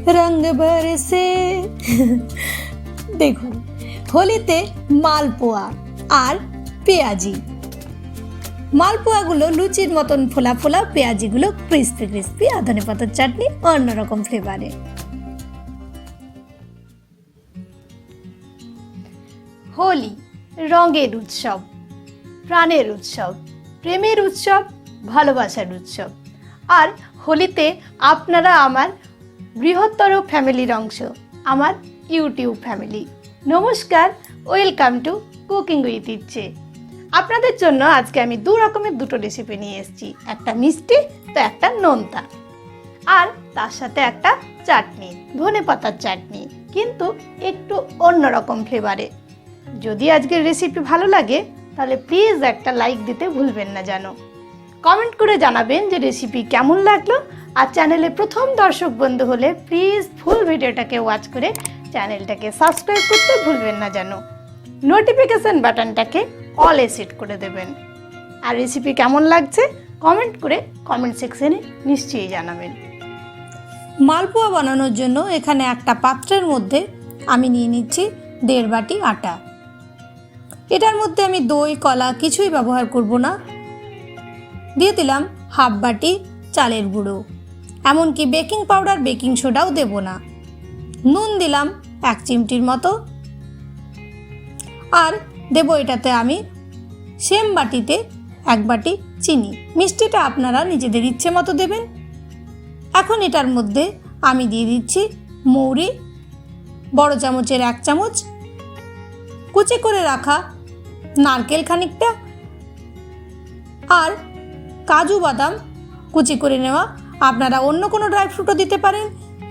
रंग बरसे। দেখুন, হোলিতে মালপোয়া আর পেঁয়াজি। মালপোয়াগুলো লুচির মতন ফোলা ফোলা, পেঁয়াজিগুলো ক্রিস্পি ক্রিস্পি, আর ধনেপাতার চাটনি অন্যরকম ফ্লেভারে। হোলি রঙের উৎসব, প্রাণের উৎসব, প্রেমের উৎসব, ভালোবাসার উৎসব। আর হোলিতে আপনারা আমার বৃহত্তর ফ্যামিলির অংশ, আমার ইউটিউব ফ্যামিলি। নমস্কার, ওয়েলকাম টু কুকিং উইথ ইচ্ছে। আপনাদের জন্য আজকে আমি দু রকমের দুটো রেসিপি নিয়ে এসেছি, একটা মিষ্টি তো একটা নোনতা, আর তার সাথে একটা চাটনি, ধনেপাতার চাটনি, কিন্তু একটু অন্যরকম ফ্লেভারে। যদি আজকের রেসিপি ভালো লাগে তাহলে প্লিজ একটা লাইক দিতে ভুলবেন না যেন। কমেন্ট করে জানাবেন যে রেসিপি কেমন লাগলো। আর চ্যানেলে প্রথম দর্শক বন্ধু হলে প্লিজ ফুল ভিডিওটাকে ওয়াচ করে চ্যানেলটাকে সাবস্ক্রাইব করতে ভুলবেন না যেন। নোটিফিকেশন বাটনটাকে অলে সেট করে দেবেন। আর রেসিপি কেমন লাগছে কমেন্ট করে কমেন্ট সেকশনে নিশ্চয়ই জানাবেন। মালপোয়া বানানোর জন্য এখানে একটা পাত্রের মধ্যে আমি নিয়ে নিচ্ছি 1.5 বাটি আটা। এটার মধ্যে আমি দই কলা কিছুই ব্যবহার করব না। দিয়ে দিলাম 1/2 বাটি চালের গুঁড়ো, এমনকি বেকিং পাউডার বেকিং সোডাও দেব না। নুন দিলাম 1 চিমটির মতো, আর দেব এটাতে আমি সেম বাটিতে 1 বাটি চিনি। মিষ্টিটা আপনারা নিজেদের ইচ্ছে মতো দেবেন। এখন এটার মধ্যে আমি দিয়ে দিচ্ছি মৌরি, বড় চামচের 1 চামচ, কুচি করে রাখা নারকেল খানিকটা, আর কাজু বাদাম কুচি করে নেওয়া। আপনারা অন্য কোনো ড্রাই ফ্রুটও দিতে পারেন।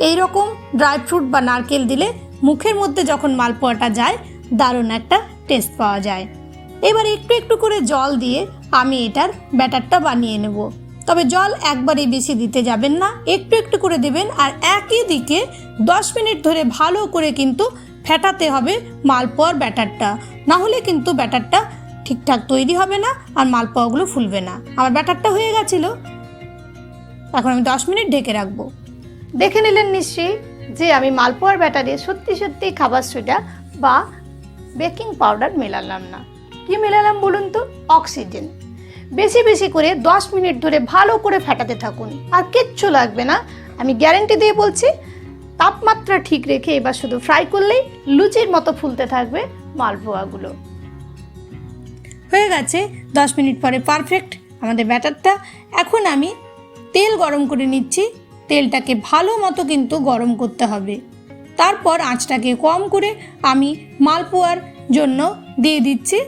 এই রকম ড্রাই ফ্রুট বা নারকেল দিলে মুখের মধ্যে যখন মালপোয়াটা যায় দারুণ একটা টেস্ট পাওয়া যায়। এবার একটু একটু করে জল দিয়ে আমি এটার ব্যাটারটা বানিয়ে নেব। তবে জল একবারেই বেশি দিতে যাবেন না, একটু একটু করে দেবেন। আর একই দিকে 10 মিনিট ধরে ভালো করে কিন্তু ফেটাতে হবে মালপোয়ার ব্যাটারটা, না হলে কিন্তু ব্যাটারটা ঠিকঠাক তৈরি হবে না আর মালপোয়াগুলো ফুলবে না। আমার ব্যাটারটা হয়ে গেছিলো, এখন আমি 10 মিনিট ঢেকে রাখবো। দেখে নিলেন নিশ্চয়ই যে আমি মালপোয়ার ব্যাটারে সত্যি সত্যি খাবার সোডা বা বেকিং পাউডার মেলালাম না। কি মেলালাম বলুন তো? অক্সিজেন। বেশি বেশি করে 10 মিনিট ধরে ভালো করে ফেটাতে থাকুন, আর কিচ্ছু লাগবে না, আমি গ্যারেন্টি দিয়ে বলছি। তাপমাত্রা ঠিক রেখে এবার শুধু ফ্রাই করলেই লুচির মতো ফুলতে থাকবে মালপোয়াগুলো। হয়ে গেছে 10 মিনিট পরে পারফেক্ট আমাদের ব্যাটারটা। এখন আমি তেল গরম করে নিচ্ছি। তেলটাকে ভালো মতো কিন্তু গরম করতে হবে। তারপর আঁচটাকে কম করে আমি মালপোয়ার জন্য দিয়ে দিচ্ছি।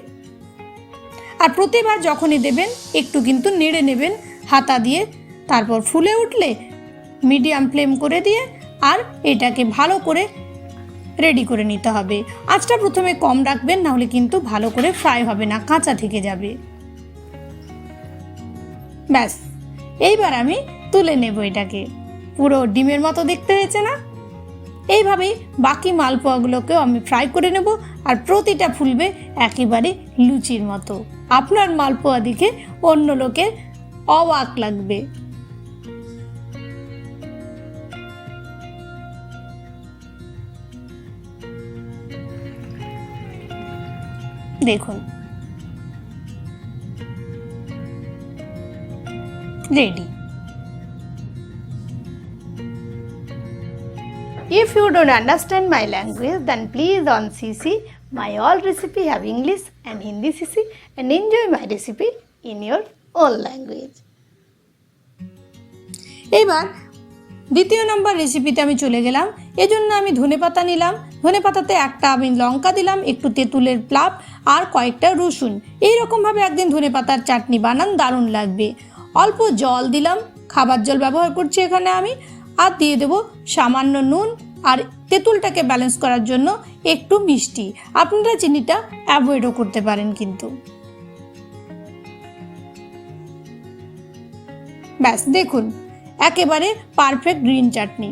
আর প্রতিবার যখনই দেবেন একটু কিন্তু নেড়ে নেবেন হাতা দিয়ে। তারপর ফুলে উঠলে মিডিয়াম ফ্লেম করে দিয়ে আর এটাকে ভালো করে রেডি করে নিতে হবে। আঁচটা প্রথমে কম রাখবেন, না হলে কিন্তু ভালো করে ফ্রাই হবে না, কাঁচা থেকে যাবে। ব্যাস, এইবার আমি তুলে নেব এটাকে। পুরো ডিমের মতো দেখতে হয়েছে না? এইভাবেই বাকি মালপোয়াগুলোকেও আমি ফ্রাই করে নেব, আর প্রতিটা ফুলবে একেবারে লুচির মতো। আপনার মালপোয়া দেখে অন্য লোকের অবাক লাগবে। দেখুন, ready. If you don't understand my language, then please on CC my all recipe have English and Hindi CC, and enjoy my recipe in your own language. এবার দ্বিতীয় নম্বর রেসিপিতে আমি চলে গেলাম। এজন্য আমি ধনেপাতা নিলাম। ধনেপাতাতে একটা আমি লঙ্কা দিলাম, একটু তেঁতুলের প্লাপ আর কয়েকটা রসুন। এইরকমভাবে একদিন ধনেপাতার চাটনি বানান, দারুণ লাগবে। অল্প জল দিলাম, খাবার জল ব্যবহার করছি এখানে আমি। আর দিয়ে দেবো সামান্য নুন, আর তেঁতুলটাকে ব্যালেন্স করার জন্য একটু মিষ্টি। আপনারা চিনিটা অ্যাভয়েডও করতে পারেন কিন্তু। ব্যাস দেখুন, একেবারে পারফেক্ট গ্রিন চাটনি।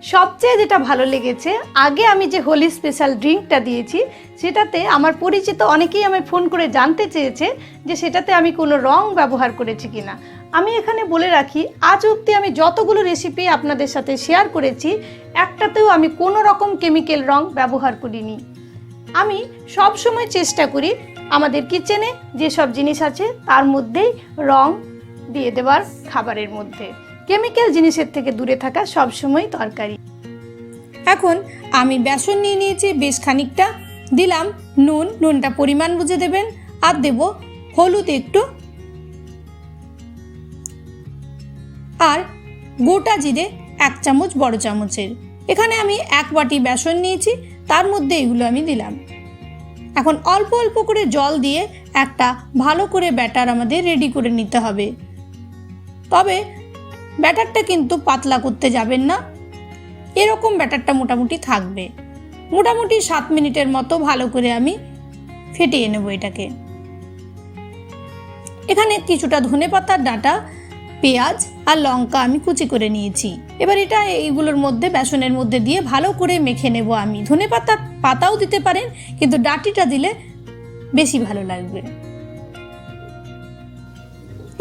সবচেয়ে যেটা ভালো লেগেছে, আগে আমি যে হোলি স্পেশাল ড্রিঙ্কটা দিয়েছি সেটাতে আমার পরিচিত অনেকেই আমায় ফোন করে জানতে চেয়েছে যে সেটাতে আমি কোনো রং ব্যবহার করেছি কিনা। আমি এখানে বলে রাখি, আজ অবধি আমি যতগুলো রেসিপি আপনাদের সাথে শেয়ার করেছি একটাতেও আমি কোনো রকম কেমিক্যাল রং ব্যবহার করিনি। আমি সব সময় চেষ্টা করি আমাদের কিচেনে যেসব জিনিস আছে তার মধ্যেই রং দিয়ে দেওয়ার খাবারের মধ্যে। কেমিক্যাল জিনিসের থেকে দূরে থাকা সবসময় তরকারি। এখন আমি বেসন নিয়ে নিয়েছি বেশ খানিকটা, দিলাম নুনটা পরিমাণ বুঝে দেবেন, আর দেব হলুদ একটু, আর গোটা জিরে 1 চামচ বড় চামচের। এখানে আমি 1 বাটি বেসন নিয়েছি, তার মধ্যে এগুলো আমি দিলাম। এখন অল্প অল্প করে জল দিয়ে একটা ভালো করে ব্যাটার আমাদের রেডি করে নিতে হবে। তবে ব্যাটারটা কিন্তু পাতলা করতে যাবেন না, এরকম ব্যাটারটা মোটামুটি থাকবে। মোটামুটি 7 মিনিটের মতো ভালো করে আমি ফেটিয়ে নেব এটাকে। এখানে কিছুটা ধনেপাতার ডাঁটা, পেঁয়াজ আর লঙ্কা আমি কুচি করে নিয়েছি। এবার এটা এইগুলোর মধ্যে বেসনের মধ্যে দিয়ে ভালো করে মেখে নেব আমি। ধনেপাতার পাতাও দিতে পারেন, কিন্তু ডাঁটিটা দিলে বেশি ভালো লাগবে।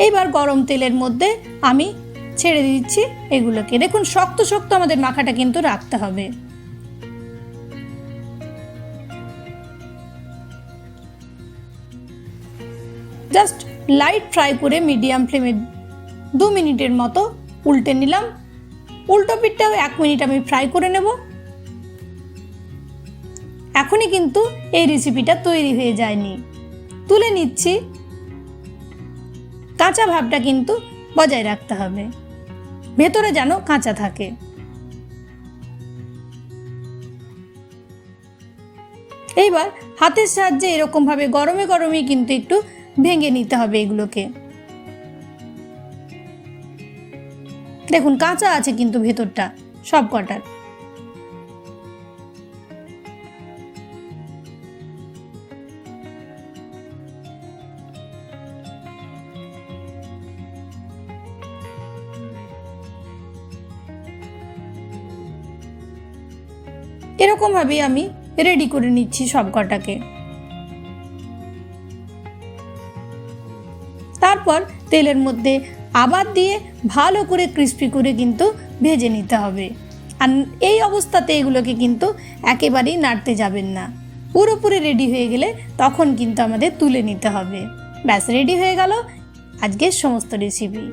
এইবার গরম তেলের মধ্যে আমি ছেড়ে দিচ্ছি এগুলোকে। দেখুন শক্ত শক্ত আমাদের মাখাটা কিন্তু রাখতে হবে। জাস্ট লাইট ফ্রাই করে মিডিয়াম ফ্লেমে 2 মিনিটের মতো উল্টে নিলাম। উল্টো পিঠটাও 1 মিনিট আমি ফ্রাই করে নেব। এখনই কিন্তু এই রেসিপিটা তৈরি হয়ে যায়নি, তুলে নিচ্ছি। কাঁচা ভাবটা কিন্তু বজায় রাখতে হবে, ভেতরে যেন কাঁচা থাকে। এইবার হাতের সাহায্যে এরকম ভাবে গরমে গরমে কিন্তু একটু ভেঙে নিতে হবে এগুলোকে। দেখুন কাঁচা আছে কিন্তু ভেতরটা সব কটার। এরকম ভাবে আমি রেডি করে নিচ্ছি সব কটাকে। তারপর তেলের মধ্যে আবার দিয়ে ভালো করে ক্রিস্পি করে কিন্তু ভেজে নিতে হবে। আর এই অবস্থাতে এগুলোকে কিন্তু একেবারেই নাড়তে যাবেন না। পুরোপুরি রেডি হয়ে গেলে তখন কিন্তু আমাদের তুলে নিতে হবে। ব্যাস রেডি হয়ে গেল আজকের সমস্ত রেসিপি।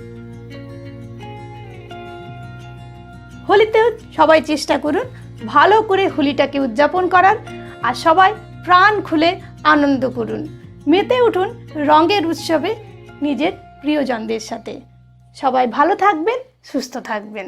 হোলিতেও সবাই চেষ্টা করুন ভালো করে হোলিটাকে উদযাপন করার, আর সবাই প্রাণ খুলে আনন্দ করুন। মেতে উঠুন রঙের উৎসবে নিজের প্রিয়জনদের সাথে। সবাই ভালো থাকবেন, সুস্থ থাকবেন।